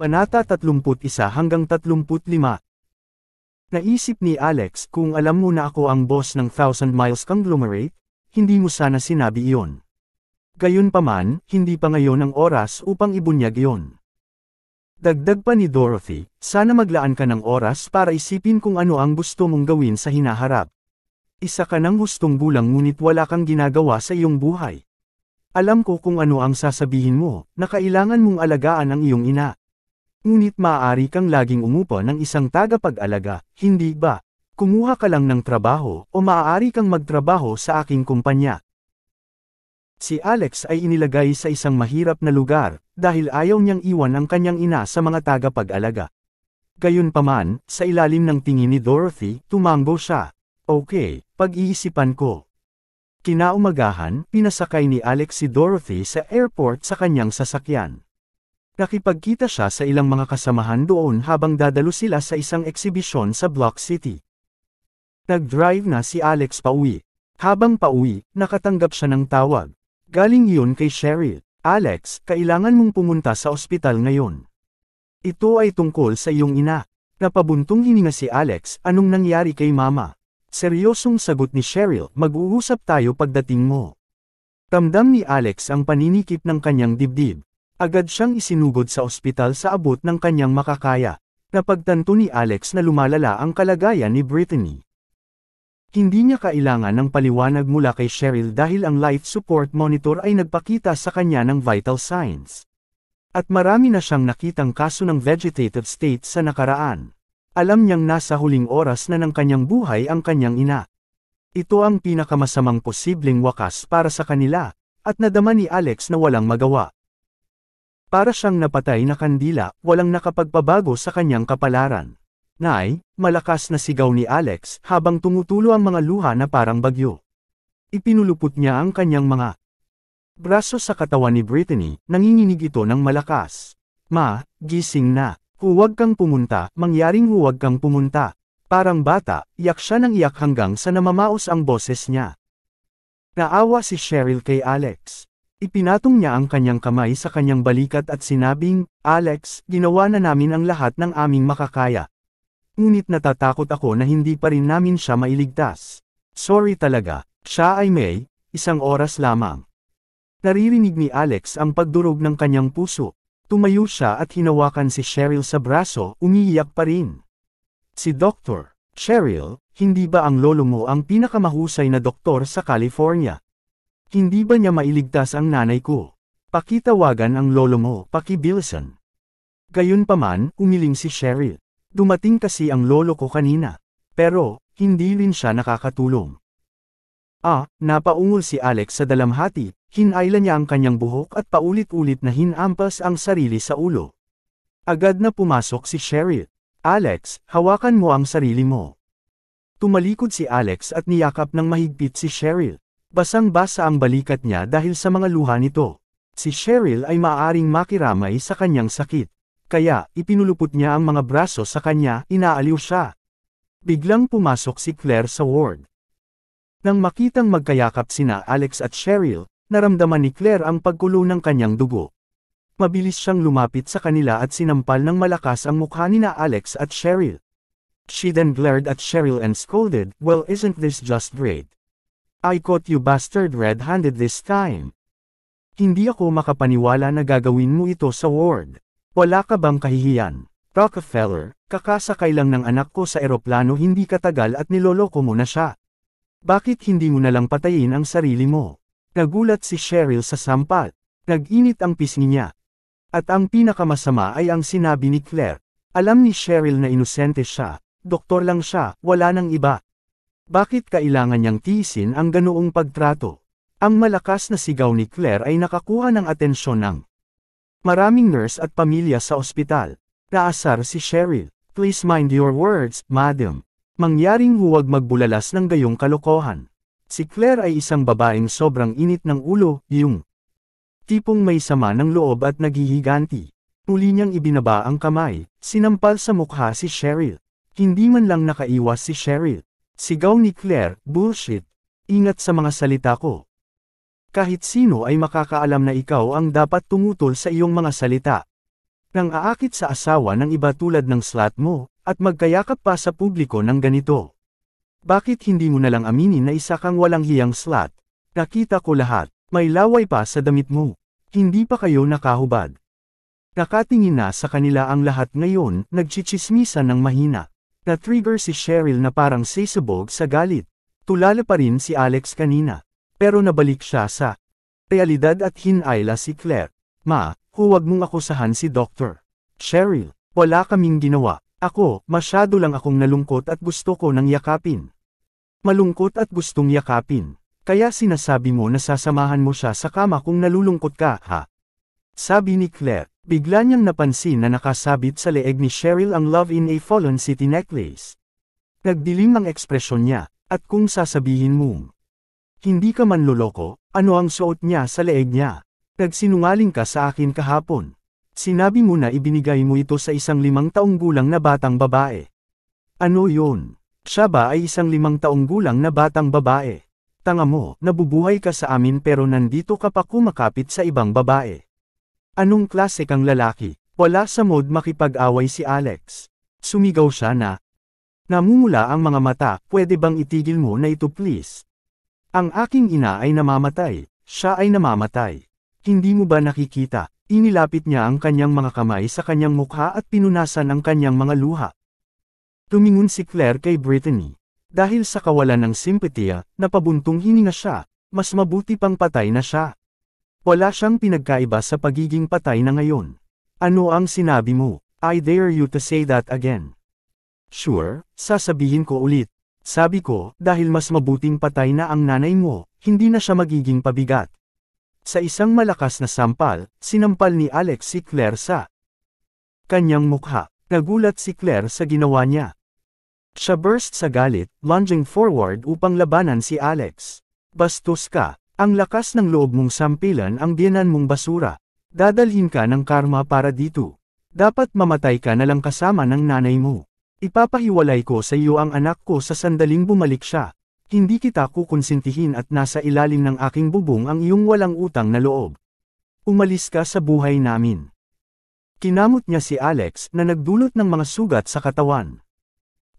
Panata 31 hanggang 35. Naisip ni Alex, kung alam mo na ako ang boss ng Thousand Miles Conglomerate, hindi mo sana sinabi iyon. Gayunpaman, hindi pa ngayon ang oras upang ibunyag iyon. Dagdag pa ni Dorothy, sana maglaan ka ng oras para isipin kung ano ang gusto mong gawin sa hinaharap. Isa ka ng hustong gulang ngunit wala kang ginagawa sa iyong buhay. Alam ko kung ano ang sasabihin mo, na kailangan mong alagaan ang iyong ina. Ngunit maaari kang laging umupo ng isang tagapag-alaga, hindi ba? Kumuha ka lang ng trabaho o maaari kang magtrabaho sa aking kumpanya. Si Alex ay inilagay sa isang mahirap na lugar, dahil ayaw niyang iwan ang kanyang ina sa mga tagapag-alaga. Gayunpaman, sa ilalim ng tingin ni Dorothy, tumango siya. Okay, pag-iisipan ko. Kinaumagahan, pinasakay ni Alex si Dorothy sa airport sa kanyang sasakyan. Nakipagkita siya sa ilang mga kasamahan doon habang dadalo sila sa isang eksibisyon sa Block City. Nag-drive na si Alex pauwi. Habang pauwi, nakatanggap siya ng tawag. Galing iyon kay Cheryl. Alex, kailangan mong pumunta sa ospital ngayon. Ito ay tungkol sa iyong ina. Napabuntong hininga si Alex, anong nangyari kay mama? Seryosong sagot ni Cheryl, mag-uusap tayo pagdating mo. Ramdam ni Alex ang paninikip ng kanyang dibdib. Agad siyang isinugod sa ospital sa abot ng kanyang makakaya. Napagtanto ni Alex na lumalala ang kalagayan ni Brittany. Hindi niya kailangan ng paliwanag mula kay Cheryl dahil ang life support monitor ay nagpakita sa kanya ng vital signs. At marami na siyang nakitang kaso ng vegetative state sa nakaraan. Alam niyang nasa huling oras na ng kanyang buhay ang kanyang ina. Ito ang pinakamasamang posibleng wakas para sa kanila, at nadama ni Alex na walang magawa. Para siyang napatay na kandila, walang nakapagpabago sa kanyang kapalaran. Nay, malakas na sigaw ni Alex habang tumutulo ang mga luha na parang bagyo. Ipinulupot niya ang kanyang mga braso sa katawan ni Brittany, nanginginig ito ng malakas. Ma, gising na. Huwag kang pumunta, mangyaring huwag kang pumunta. Parang bata, iyak siya ng iyak hanggang sa namamaos ang boses niya. Naawa si Cheryl kay Alex. Ipinatong niya ang kanyang kamay sa kanyang balikat at sinabing, Alex, ginawa na namin ang lahat ng aming makakaya. Ngunit natatakot ako na hindi pa rin namin siya mailigtas. Sorry talaga, siya ay may, isang oras lamang. Naririnig ni Alex ang pagdurog ng kanyang puso. Tumayo siya at hinawakan si Cheryl sa braso, umiiyak pa rin. Si Dr. Cheryl, hindi ba ang lolo mo ang pinakamahusay na doktor sa California? Hindi ba niya mailigtas ang nanay ko? Pakitawagan ang lolo mo, pakibilisan. Gayunpaman, umiling si Cheryl. Dumating kasi ang lolo ko kanina. Pero, hindi rin siya nakakatulong. Napaungol si Alex sa dalamhati, hinayla niya ang kanyang buhok at paulit-ulit na hinampas ang sarili sa ulo. Agad na pumasok si Cheryl. Alex, hawakan mo ang sarili mo. Tumalikod si Alex at niyakap ng mahigpit si Cheryl. Basang-basa ang balikat niya dahil sa mga luha nito. Si Cheryl ay maaaring makiramay sa kanyang sakit. Kaya, ipinulupot niya ang mga braso sa kanya, inaaliw siya. Biglang pumasok si Claire sa ward. Nang makitang magkayakap sina Alex at Cheryl, naramdaman ni Claire ang pagkulo ng kanyang dugo. Mabilis siyang lumapit sa kanila at sinampal ng malakas ang mukha nina Alex at Cheryl. She then glared at Cheryl and scolded, well, isn't this just great? I caught you bastard red-handed this time. Hindi ako makapaniwala na gagawin mo ito sa ward. Wala ka bang kahihiyan? Rockefeller, kakasakay lang ng anak ko sa eroplano hindi katagal at niloloko mo na siya. Bakit hindi mo nalang patayin ang sarili mo? Nagulat si Cheryl sa sampal. Nag-init ang pisngi niya. At ang pinakamasama ay ang sinabi ni Claire. Alam ni Cheryl na inosente siya. Doktor lang siya, wala nang iba. Bakit kailangan niyang tiisin ang ganoong pagtrato? Ang malakas na sigaw ni Claire ay nakakuha ng atensyon ng maraming nurse at pamilya sa ospital. Naasar si Cheryl. Please mind your words, madam. Mangyaring huwag magbulalas ng gayong kalokohan. Si Claire ay isang babaeng sobrang init ng ulo, yung tipong may sama ng loob at naghihiganti. Muli niyang ibinaba ang kamay, sinampal sa mukha si Cheryl. Hindi man lang nakaiwas si Cheryl. Sigaw ni Claire, bullshit. Ingat sa mga salita ko. Kahit sino ay makakaalam na ikaw ang dapat tumutol sa iyong mga salita. Nang aakit sa asawa ng iba tulad ng slut mo, at magkayakap pa sa publiko ng ganito. Bakit hindi mo nalang aminin na isa kang walang hiyang slut? Nakita ko lahat, may laway pa sa damit mo. Hindi pa kayo nakahubad. Nakatingin na sa kanila ang lahat ngayon, nagchichismisan ng mahina. Na-trigger si Cheryl na parang sisabog sa galit. Tulala pa rin si Alex kanina. Pero nabalik siya sa realidad at hinayla si Claire. Ma, huwag mong akusahan si Dr. Cheryl, wala kaming ginawa. Ako, masyado lang akong nalungkot at gusto ko nang yakapin. Malungkot at gustong yakapin. Kaya sinasabi mo na sasamahan mo siya sa kama kung nalulungkot ka, ha? Sabi ni Claire, bigla niyang napansin na nakasabit sa leeg ni Cheryl ang Love in a Fallen City necklace. Nagdilim ang ekspresyon niya, at kung sasabihin mong hindi ka manloloko, ano ang suot niya sa leeg niya? Nagsinungaling ka sa akin kahapon. Sinabi mo na ibinigay mo ito sa isang 5 taong gulang na batang babae. Ano yun? Siya ba ay isang 5 taong gulang na batang babae? Tanga mo, nabubuhay ka sa amin pero nandito ka pa kumakapit sa ibang babae. Anong klase kang lalaki? Wala sa mood makipag-away si Alex. Sumigaw siya na, namumula ang mga mata, pwede bang itigil mo na ito please? Ang aking ina ay namamatay, siya ay namamatay. Hindi mo ba nakikita? Inilapit niya ang kanyang mga kamay sa kanyang mukha at pinunasan ang kanyang mga luha. Tumingon si Claire kay Brittany. Dahil sa kawalan ng simpatiya, napabuntong hininga siya, mas mabuti pang patay na siya. Wala siyang pinagkaiba sa pagiging patay na ngayon. Ano ang sinabi mo? I dare you to say that again. Sure, sasabihin ko ulit. Sabi ko, dahil mas mabuting patay na ang nanay mo, hindi na siya magiging pabigat. Sa isang malakas na sampal, sinampal ni Alex si Claire sa kanyang mukha. Nagulat si Claire sa ginawa niya. Siya burst sa galit, lunging forward upang labanan si Alex. Bastos ka, ang lakas ng loob mong sampilan ang biyenan mong basura. Dadalhin ka ng karma para dito. Dapat mamatay ka na lang kasama ng nanay mo. Ipapahiwalay ko sa iyo ang anak ko sa sandaling bumalik siya. Hindi kita kukonsintihin at nasa ilalim ng aking bubong ang iyong walang utang na loob. Umalis ka sa buhay namin. Kinamot niya si Alex na nagdulot ng mga sugat sa katawan.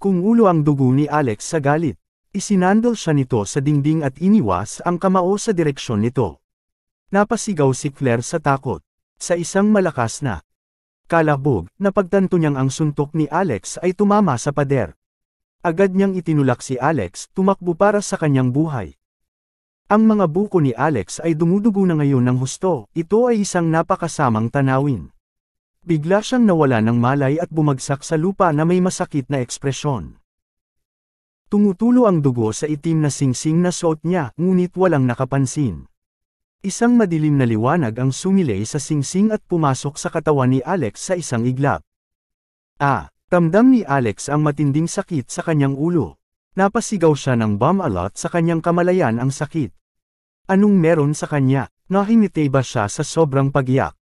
Kumulo ang dugo ni Alex sa galit. Isinandal siya nito sa dingding at iniwas ang kamao sa direksyon nito. Napasigaw si Claire sa takot. Sa isang malakas na kalabog, napagtanto niyang ang suntok ni Alex ay tumama sa pader. Agad niyang itinulak si Alex, tumakbo para sa kanyang buhay. Ang mga buko ni Alex ay dumudugo na ngayon ng husto, ito ay isang napakasamang tanawin. Bigla siyang nawala ng malay at bumagsak sa lupa na may masakit na ekspresyon. Tumutulo ang dugo sa itim na singsing na suot niya, ngunit walang nakapansin. Isang madilim na liwanag ang sumilay sa singsing at pumasok sa katawan ni Alex sa isang iglap. Ramdam ni Alex ang matinding sakit sa kanyang ulo. Napasigaw siya ng bum-alot sa kanyang kamalayan ang sakit. Anong meron sa kanya? Nahimite ba siya sa sobrang pagiyak?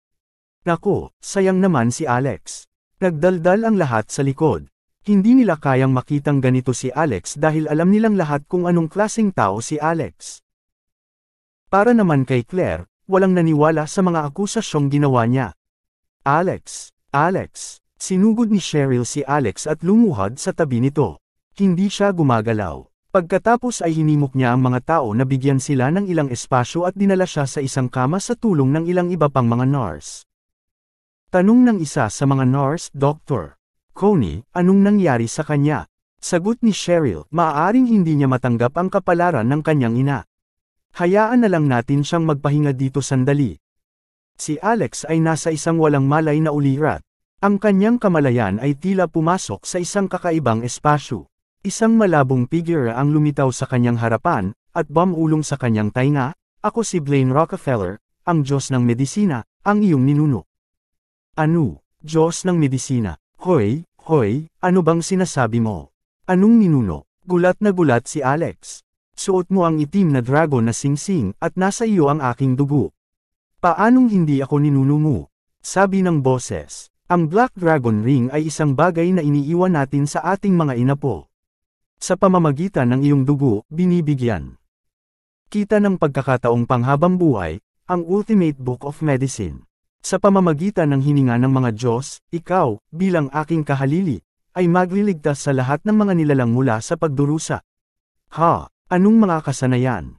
Nako, sayang naman si Alex. Nagdaldal ang lahat sa likod. Hindi nila kayang makitang ganito si Alex dahil alam nilang lahat kung anong klaseng tao si Alex. Para naman kay Claire, walang naniwala sa mga akusasyong ginawa niya. Alex, sinugod ni Cheryl si Alex at lumuhad sa tabi nito. Hindi siya gumagalaw. Pagkatapos ay hinimok niya ang mga tao na bigyan sila ng ilang espasyo at dinala siya sa isang kama sa tulong ng ilang iba pang mga nurse. Tanong ng isa sa mga nurse, Dr. Coney, anong nangyari sa kanya? Sagot ni Cheryl, maaaring hindi niya matanggap ang kapalaran ng kanyang ina. Hayaan na lang natin siyang magpahinga dito sandali. Si Alex ay nasa isang walang malay na ulirat. Ang kanyang kamalayan ay tila pumasok sa isang kakaibang espasyo. Isang malabong figure ang lumitaw sa kanyang harapan, at bumulong sa kanyang tainga, ako si Blaine Rockefeller, ang Diyos ng medisina, ang iyong ninuno. Ano? Diyos ng medisina? Hoy, ano bang sinasabi mo? Anong ninuno? Gulat na gulat si Alex. Suot mo ang itim na dragon na singsing at nasa iyo ang aking dugo. Paanong hindi ako ninuno mo? Sabi ng boses. Ang Black Dragon Ring ay isang bagay na iniiwan natin sa ating mga inapo. Sa pamamagitan ng iyong dugo, binibigyan kita ng pagkakataong panghabang buhay, ang Ultimate Book of Medicine. Sa pamamagitan ng hininga ng mga Diyos, ikaw, bilang aking kahalili, ay magliligtas sa lahat ng mga nilalang mula sa pagdurusa. Anong mga kasanayan?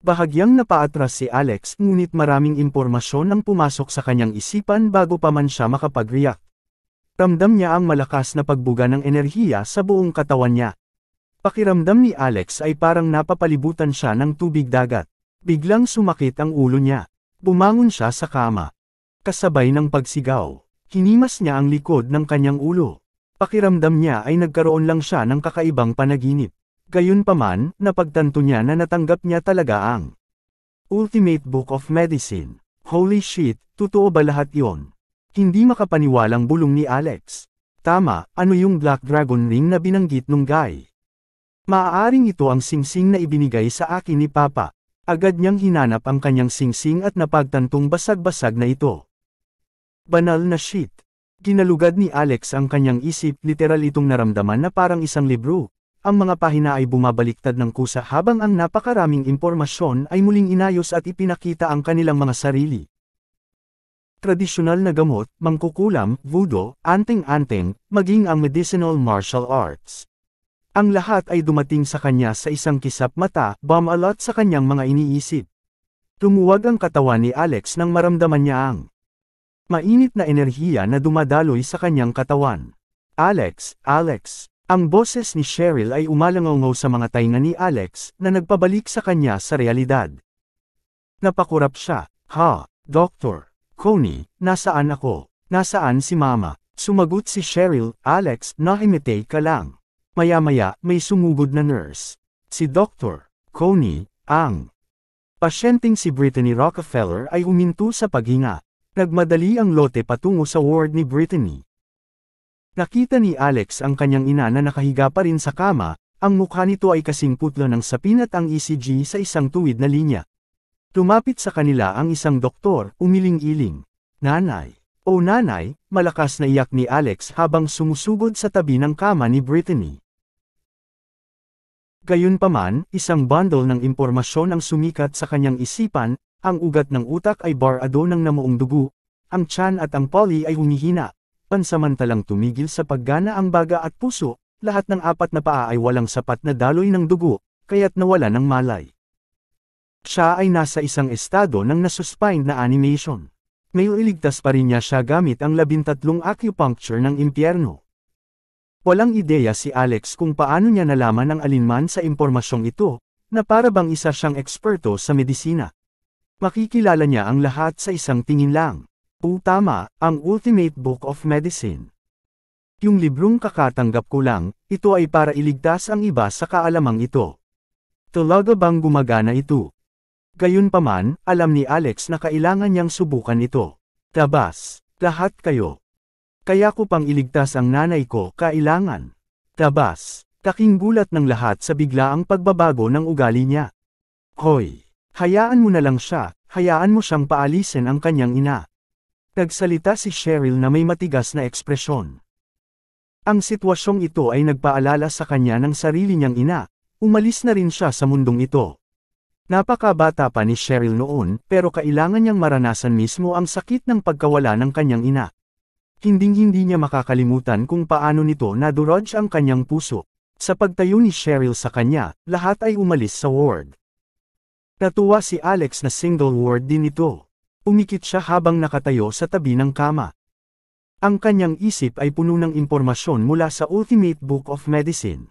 Bahagyang napaatras si Alex ngunit maraming impormasyon ang pumasok sa kanyang isipan bago pa man siya makapag-react. Ramdam niya ang malakas na pagbuga ng enerhiya sa buong katawan niya. Pakiramdam ni Alex ay parang napapalibutan siya ng tubig dagat. Biglang sumakit ang ulo niya. Bumangon siya sa kama. Kasabay ng pagsigaw, hinimas niya ang likod ng kanyang ulo. Pakiramdam niya ay nagkaroon lang siya ng kakaibang panaginip. Gayunpaman, napagtanto niya na natanggap niya talaga ang Ultimate Book of Medicine. Holy shit, totoo ba lahat yon? Hindi makapaniwalang bulong ni Alex. Tama, ano yung Black Dragon Ring na binanggit nung guy? Maaaring ito ang singsing na ibinigay sa akin ni Papa. Agad niyang hinanap ang kanyang singsing at napagtantong basag-basag na ito. Banal na shit. Ginalugad ni Alex ang kanyang isip, literal itong naramdaman na parang isang libro. Ang mga pahina ay bumabaliktad ng kusa habang ang napakaraming impormasyon ay muling inayos at ipinakita ang kanilang mga sarili. Tradisyonal na gamot, mangkukulam, voodoo, anting-anting, maging ang medicinal martial arts. Ang lahat ay dumating sa kanya sa isang kisap mata, bumalot sa kanyang mga iniisip. Tumuwag ang katawan ni Alex nang maramdaman niya ang mainit na enerhiya na dumadaloy sa kanyang katawan. Alex. Ang boses ni Cheryl ay umalangaw sa mga tainga ni Alex na nagpabalik sa kanya sa realidad. Napakurap siya. Dr. Coney, nasaan ako? Nasaan si Mama? Sumagot si Cheryl. Alex, nahimite ka lang. Maya-maya, may sumugod na nurse. Si Dr. Coney, ang pasyenteng si Brittany Rockefeller ay huminto sa paghinga. Nagmadali ang lote patungo sa ward ni Brittany. Nakita ni Alex ang kanyang ina na nakahiga pa rin sa kama, ang mukha nito ay kasing putla ng sapin at ang ECG sa isang tuwid na linya. Lumapit sa kanila ang isang doktor, umiling-iling. Nanay. O nanay, malakas na iyak ni Alex habang sumusugod sa tabi ng kama ni Brittany. Gayunpaman, isang bundle ng impormasyon ang sumikat sa kanyang isipan, ang ugat ng utak ay barado ng namuong dugo, ang tiyan at ang poli ay humihina. Pansamantalang tumigil sa paggana ang baga at puso, lahat ng apat na paa ay walang sapat na daloy ng dugo, kaya't nawala ng malay. Siya ay nasa isang estado ng nasuspend na animation. May iligtas pa rin niya siya gamit ang 13 acupuncture ng impyerno. Walang ideya si Alex kung paano niya nalaman ang alinman sa impormasyong ito, na para bang isa siyang eksperto sa medisina. Makikilala niya ang lahat sa isang tingin lang. Tama, ang Ultimate Book of Medicine. Yung librong kakatanggap ko lang, ito ay para iligtas ang iba sa kaalamang ito. Talaga bang gumagana ito? Gayunpaman, alam ni Alex na kailangan niyang subukan ito. Tabas, lahat kayo. Kaya ko pang iligtas ang nanay ko, kailangan. Tabas, kaking gulat ng lahat sa biglaang pagbabago ng ugali niya. Hoy, hayaan mo na lang siya, hayaan mo siyang paalisin ang kanyang ina. Nagsalita si Cheryl na may matigas na ekspresyon. Ang sitwasyong ito ay nagpaalala sa kanya ng sarili niyang ina, umalis na rin siya sa mundong ito. Napakabata pa ni Cheryl noon, pero kailangan niyang maranasan mismo ang sakit ng pagkawala ng kanyang ina. Hinding-hindi niya makakalimutan kung paano nito nadurog ang kanyang puso. Sa pagtayo ni Cheryl sa kanya, lahat ay umalis sa ward. Natuwa si Alex na single ward din ito. Umikit siya habang nakatayo sa tabi ng kama. Ang kanyang isip ay puno ng impormasyon mula sa Ultimate Book of Medicine.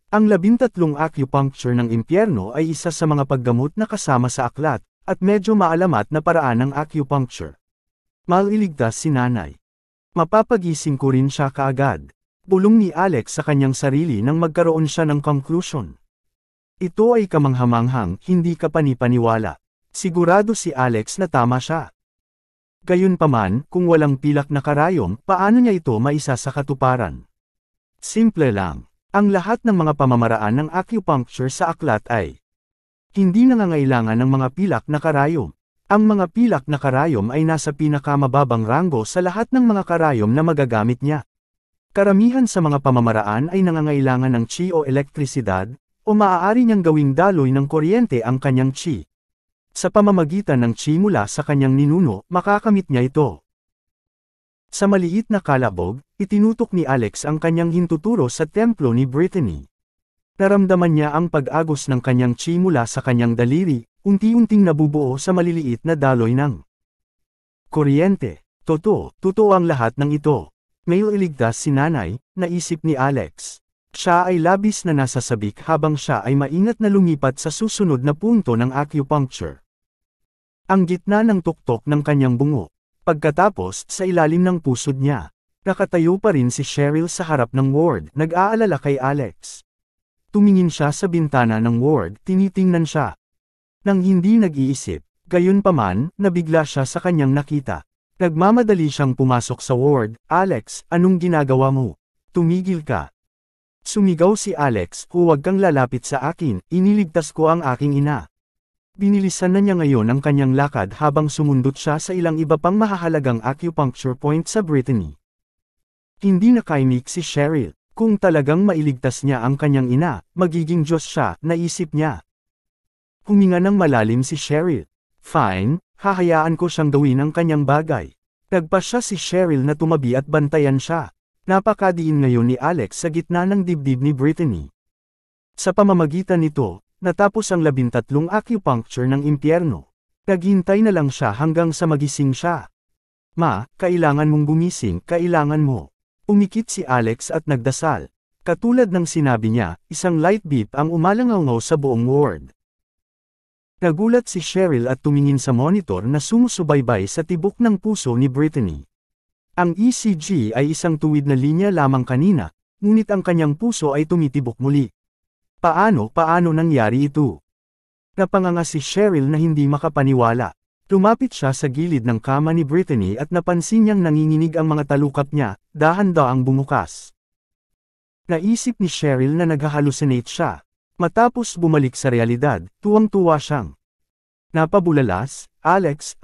Ang 13 acupuncture ng impyerno ay isa sa mga paggamot na kasama sa aklat, at medyo maalamat na paraan ng acupuncture. Maliligtas si nanay. Mapapagising ko rin siya kaagad. Bulong ni Alex sa kanyang sarili nang magkaroon siya ng conclusion. Ito ay kamanghamanghang, hindi ka panipaniwala. Sigurado si Alex na tama siya. Gayunpaman, kung walang pilak na karayom, paano niya ito maisa sa katuparan? Simple lang. Ang lahat ng mga pamamaraan ng acupuncture sa aklat ay hindi nangangailangan ng mga pilak na karayom. Ang mga pilak na karayom ay nasa pinakamababang ranggo sa lahat ng mga karayom na magagamit niya. Karamihan sa mga pamamaraan ay nangangailangan ng chi o elektrisidad, o maaari niyang gawing daloy ng kuryente ang kanyang chi. Sa pamamagitan ng chi mula sa kanyang ninuno, makakamit niya ito. Sa maliit na kalabog, itinutok ni Alex ang kanyang hintuturo sa templo ni Brittany. Naramdaman niya ang pag-agos ng kanyang chi mula sa kanyang daliri, unti-unting nabubuo sa maliliit na daloy ng kuryente. Totoo ang lahat ng ito. May iligtas si nanay, naisip ni Alex. Siya ay labis na nasasabik habang siya ay maingat na lumipat sa susunod na punto ng acupuncture. Ang gitna ng tuktok ng kanyang bungo. Pagkatapos, sa ilalim ng pusod niya, nakatayo pa rin si Cheryl sa harap ng ward, nag-aalala kay Alex. Tumingin siya sa bintana ng ward, tinitingnan siya. Nang hindi nag-iisip, gayunpaman, nabigla siya sa kanyang nakita. Nagmamadali siyang pumasok sa ward. Alex, anong ginagawa mo? Tumigil ka. Sumigaw si Alex, huwag kang lalapit sa akin, iniligtas ko ang aking ina. Binilisan na niya ngayon ang kanyang lakad habang sumundot siya sa ilang iba pang mahahalagang acupuncture point sa Brittany. Hindi nakaimik si Cheryl. Kung talagang mailigtas niya ang kanyang ina, magiging Diyos siya, naisip niya. Huminga ng malalim si Cheryl. Fine, hahayaan ko siyang gawin ang kanyang bagay. Nagpasya si Cheryl na tumabi at bantayan siya. Napakadiin ngayon ni Alex sa gitna ng dibdib ni Brittany. Sa pamamagitan nito, natapos ang 13 acupuncture ng impyerno. Naghintay na lang siya hanggang sa magising siya. Ma, kailangan mong gumising, kailangan mo. Umikit si Alex at nagdasal. Katulad ng sinabi niya, isang light beep ang umalangaw sa buong ward. Nagulat si Cheryl at tumingin sa monitor na sumusubaybay sa tibok ng puso ni Brittany. Ang ECG ay isang tuwid na linya lamang kanina, ngunit ang kanyang puso ay tumitibok muli. Paano nangyari ito? Napanganga si Cheryl na hindi makapaniwala. Lumapit siya sa gilid ng kama ni Brittany at napansin niyang nanginginig ang mga talukap niya, dahan-daang bumukas. Naisip ni Cheryl na naghahalusinate siya. Matapos bumalik sa realidad, tuwang-tuwa siyang. Napabulalas, Alex.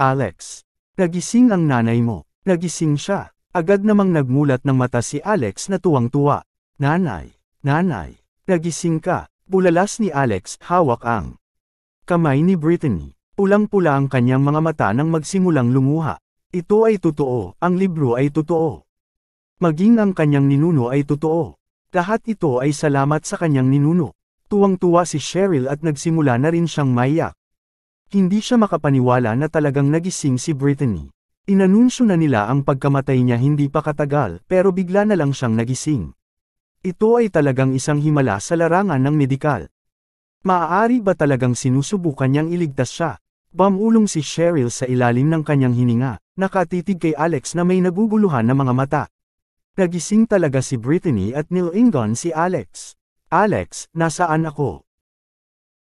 Nagising ang nanay mo. Nagising siya. Agad namang nagmulat ng mata si Alex na tuwang-tuwa. Nanay. Nagising ka. Bulalas ni Alex, hawak ang kamay ni Brittany. Pulang-pula ang kanyang mga mata nang magsimulang lumuha. Ito ay totoo, ang libro ay totoo. Maging ang kanyang ninuno ay totoo. Lahat ito ay salamat sa kanyang ninuno. Tuwang-tuwa si Cheryl at nagsimula na rin siyang maiyak. Hindi siya makapaniwala na talagang nagising si Brittany. Inanunsyo na nila ang pagkamatay niya hindi pa katagal pero bigla na lang siyang nagising. Ito ay talagang isang himala sa larangan ng medikal. Maaari ba talagang sinusubukan niyang iligtas siya? Bumulong si Cheryl sa ilalim ng kanyang hininga, nakatitig kay Alex na may naguguluhan na mga mata. Nagising talaga si Brittany at nilingon si Alex. Alex, nasaan ako?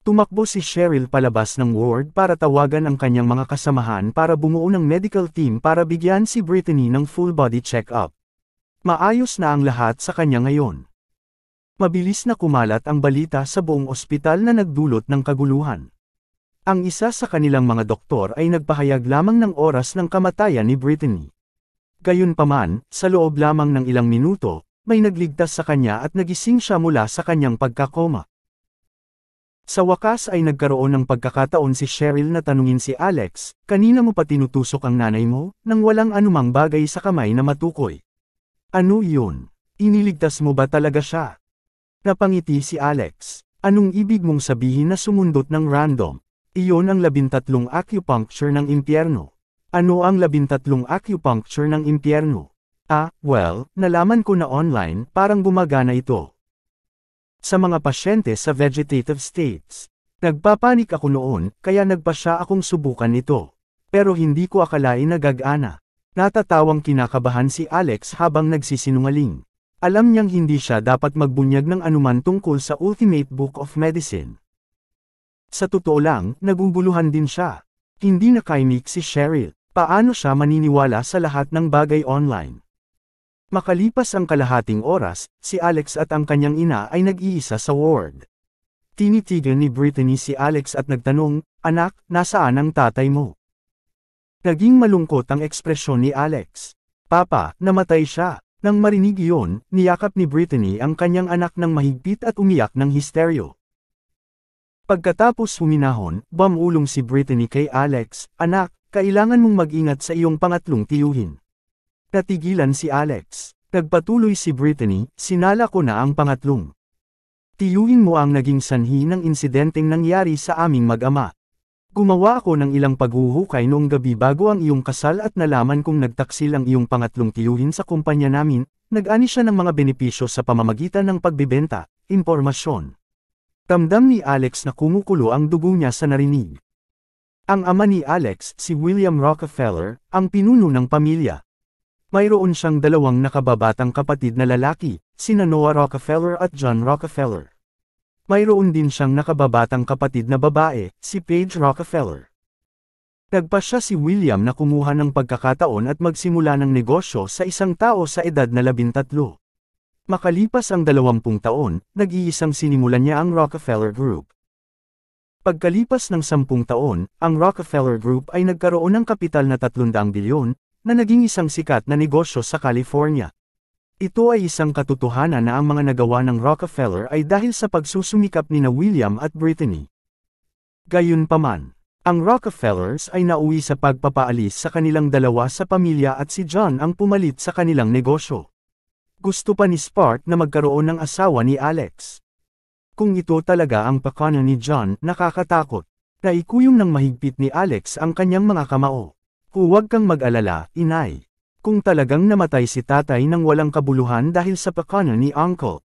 Tumakbo si Cheryl palabas ng ward para tawagan ang kanyang mga kasamahan para bumuo ng medical team para bigyan si Brittany ng full-body check-up. Maayos na ang lahat sa kanya ngayon. Mabilis na kumalat ang balita sa buong ospital na nagdulot ng kaguluhan. Ang isa sa kanilang mga doktor ay nagpahayag lamang ng oras ng kamatayan ni Brittany. Gayunpaman, sa loob lamang ng ilang minuto, may nagligtas sa kanya at nagising siya mula sa kanyang pagkakoma. Sa wakas ay nagkaroon ng pagkakataon si Cheryl na tanungin si Alex, kanina mo pa tinutusok ang nanay mo, nang walang anumang bagay sa kamay na matukoy. Ano yun? Iniligtas mo ba talaga siya? Napangiti si Alex. Anong ibig mong sabihin na sumundot ng random? Iyon ang 13 acupuncture ng impyerno. Ano ang 13 acupuncture ng impyerno? Nalaman ko na online, parang gumagana ito. Sa mga pasyente sa vegetative states. Nagpapanik ako noon, kaya nagpasya akong subukan ito. Pero hindi ko akalain na gagana. Natatawang kinakabahan si Alex habang nagsisinungaling. Alam niyang hindi siya dapat magbunyag ng anuman tungkol sa Ultimate Book of Medicine. Sa totoo lang, naguguluhan din siya. Hindi nakaimik si Cheryl. Paano siya maniniwala sa lahat ng bagay online? Makalipas ang kalahating oras, si Alex at ang kanyang ina ay nag-iisa sa ward. Tinitigan ni Brittany si Alex at nagtanong, "Anak, nasaan ang tatay mo?" Naging malungkot ang ekspresyon ni Alex. "Papa, namatay siya." Nang marinig iyon, niyakap ni Brittany ang kanyang anak ng mahigpit at umiyak ng histeryo. Pagkatapos huminahon, bumulong si Brittany kay Alex, "Anak, kailangan mong mag-ingat sa iyong pangatlong tiyuhin." Natigilan si Alex. Nagpatuloy si Brittany, "Sinala ko na ang pangatlong tiyuhin mo ang naging sanhi ng insidenteng nangyari sa aming mag-ama. Gumawa ako ng ilang paghuhukay noong gabi bago ang iyong kasal at nalaman kong nagtaksil ang iyong pangatlong tiyuhin sa kumpanya namin, nag-ani siya ng mga benepisyo sa pamamagitan ng pagbibenta, impormasyon." Ramdam ni Alex na kumukulo ang dugo niya sa narinig. Ang ama ni Alex, si William Rockefeller, ang pinuno ng pamilya. Mayroon siyang dalawang nakababatang kapatid na lalaki, sina Noah Rockefeller at John Rockefeller. Mayroon din siyang nakababatang kapatid na babae, si Paige Rockefeller. Nagpasya si William na kumuha ng pagkakataon at magsimula ng negosyo sa isang tao sa edad na 13. Makalipas ang 20 taon, nag-iisang sinimulan niya ang Rockefeller Group. Pagkalipas ng 10 taon, ang Rockefeller Group ay nagkaroon ng kapital na 300 bilyon, na naging isang sikat na negosyo sa California. Ito ay isang katotohanan na ang mga nagawa ng Rockefeller ay dahil sa pagsusumikap nina William at Brittany. Gayunpaman, ang Rockefellers ay nauwi sa pagpapaalis sa kanilang dalawa sa pamilya at si John ang pumalit sa kanilang negosyo. Gusto pa ni Spark na magkaroon ng asawa ni Alex. Kung ito talaga ang pakana ni John, nakakatakot. Naikuyong ng mahigpit ni Alex ang kanyang mga kamao. "Huwag kang mag-alala, inay. Kung talagang namatay si tatay nang walang kabuluhan dahil sa pakana ni uncle,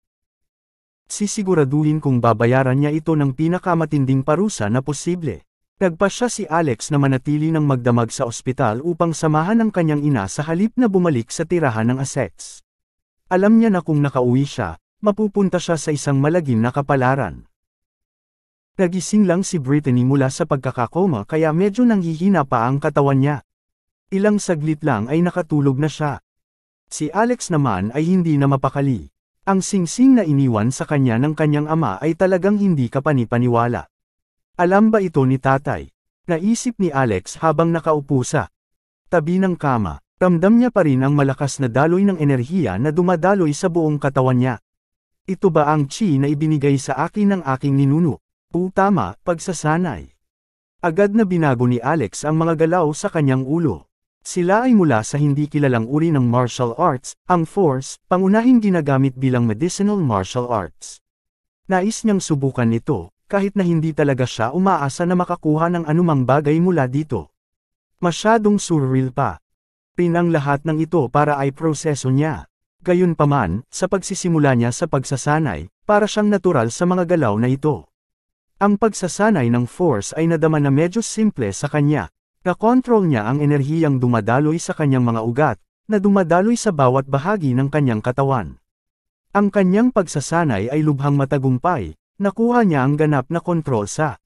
sisiguraduhin kong babayaran niya ito ng pinakamatinding parusa na posible." Nagpasya si Alex na manatili ng magdamag sa ospital upang samahan ang kanyang ina sa halip na bumalik sa tirahan ng assets. Alam niya na kung nakauwi siya, mapupunta siya sa isang malagim na kapalaran. Nagising lang si Brittany mula sa pagkakakoma kaya medyo nanghihina pa ang katawan niya. Ilang saglit lang ay nakatulog na siya. Si Alex naman ay hindi na mapakali. Ang singsing na iniwan sa kanya ng kanyang ama ay talagang hindi kapani-paniwala. Alam ba ito ni tatay? Naisip ni Alex habang nakaupo sa tabi ng kama. Ramdam niya pa rin ang malakas na daloy ng enerhiya na dumadaloy sa buong katawan niya. Ito ba ang chi na ibinigay sa akin ng aking ninuno? Tama, pagsasanay. Agad na binago ni Alex ang mga galaw sa kanyang ulo. Sila ay mula sa hindi kilalang uri ng martial arts, ang force, pangunahing ginagamit bilang medicinal martial arts. Nais niyang subukan ito, kahit na hindi talaga siya umaasa na makakuha ng anumang bagay mula dito. Masyadong surreal pa. Ang lahat ng ito para ay proseso niya. Gayunpaman, sa pagsisimula niya sa pagsasanay, para siyang natural sa mga galaw na ito. Ang pagsasanay ng force ay nadama na medyo simple sa kanya. Nakontrol niya ang enerhiyang dumadaloy sa kanyang mga ugat, na dumadaloy sa bawat bahagi ng kanyang katawan. Ang kanyang pagsasanay ay lubhang matagumpay, nakuha niya ang ganap na kontrol sa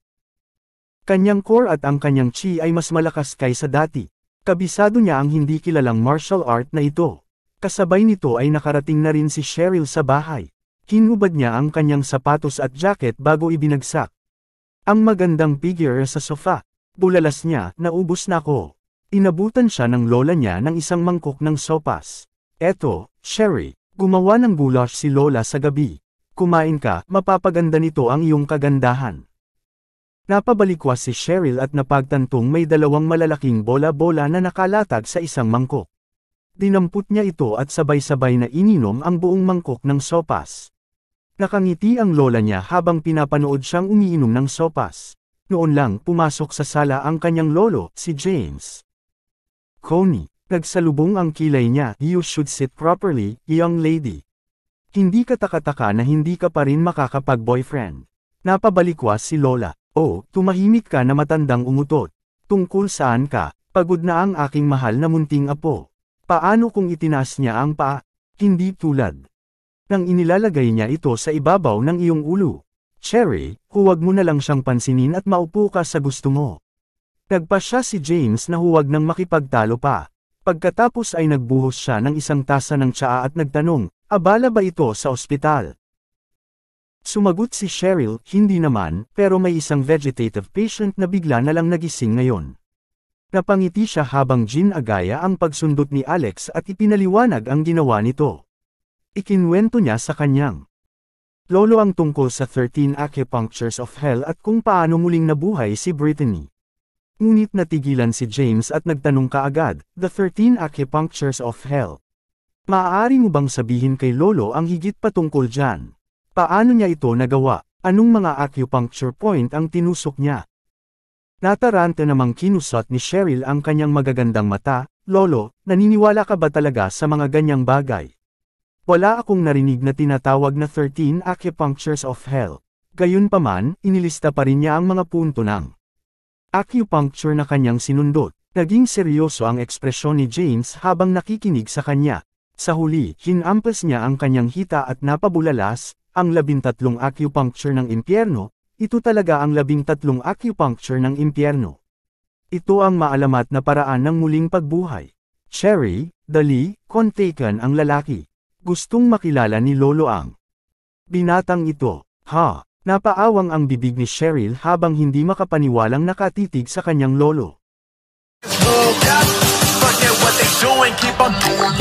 kanyang core at ang kanyang chi ay mas malakas kaysa dati. Kabisado niya ang hindi kilalang martial art na ito. Kasabay nito ay nakarating na rin si Cheryl sa bahay. Hinubad niya ang kanyang sapatos at jacket bago ibinagsak ang magandang figure sa sofa. Bulalas niya, "Naubos na ako." Inabutan siya ng lola niya ng isang mangkok ng sopas. "Eto, Sherry, gumawa ng goulash si lola sa gabi. Kumain ka, mapapaganda nito ang iyong kagandahan." Napabalikwas si Cheryl at napagtantong may dalawang malalaking bola-bola na nakalatag sa isang mangkok. Dinampot niya ito at sabay-sabay na ininom ang buong mangkok ng sopas. Nakangiti ang lola niya habang pinapanood siyang umiinom ng sopas. Noon lang pumasok sa sala ang kanyang lolo, si James Coney. Nagsalubong ang kilay niya, "You should sit properly, young lady. Hindi ka taka-taka na hindi ka pa rin makakapag-boyfriend." Napabalikwas si lola. "Oh, tumahimik ka na matandang umutot. Tungkol saan ka? Pagod na ang aking mahal na munting apo." Paano kung itinaas niya ang paa? Hindi tulad nang inilalagay niya ito sa ibabaw ng iyong ulo. "Cherry, huwag mo na lang siyang pansinin at maupo ka sa gusto mo." Nagpasya si James na huwag nang makipagtalo pa. Pagkatapos ay nagbuhos siya ng isang tasa ng tsaa at nagtanong, "Abala ba ito sa ospital?" Sumagot si Cheryl, "Hindi naman, pero may isang vegetative patient na bigla na lang nagising ngayon." Napangiti siya habang ginagaya ang pagsundot ni Alex at ipinaliwanag ang ginawa nito. Ikinwento niya sa kanyang Lolo, ang tungkol sa 13 Acupunctures of Hell at kung paano muling nabuhay si Brittany. Ngunit natigilan si James at nagtanong kaagad, the 13 Acupunctures of Hell. Maaari mo bang sabihin kay Lolo ang higit patungkol dyan? Paano niya ito nagawa? Anong mga acupuncture point ang tinusok niya? Nataranta namang kinusot ni Cheryl ang kanyang magagandang mata. Lolo, naniniwala ka ba talaga sa mga ganyang bagay? Wala akong narinig na tinatawag na 13 Acupunctures of Hell. Gayunpaman, inilista pa rin niya ang mga punto ng acupuncture na kanyang sinundot. Naging seryoso ang ekspresyon ni James habang nakikinig sa kanya. Sa huli, hinampas niya ang kanyang hita at napabulalas, ang 13 acupuncture ng impyerno, ito talaga ang 13 acupuncture ng impyerno. Ito ang maalamat na paraan ng muling pagbuhay. Cherry, dali, kontaken ang lalaki. Gustong makilala ni Lolo ang binatang ito. Ha? Napaawang ang bibig ni Cheryl habang hindi makapaniwalang nakatitig sa kanyang lolo. Forget what they doing, keep on doing.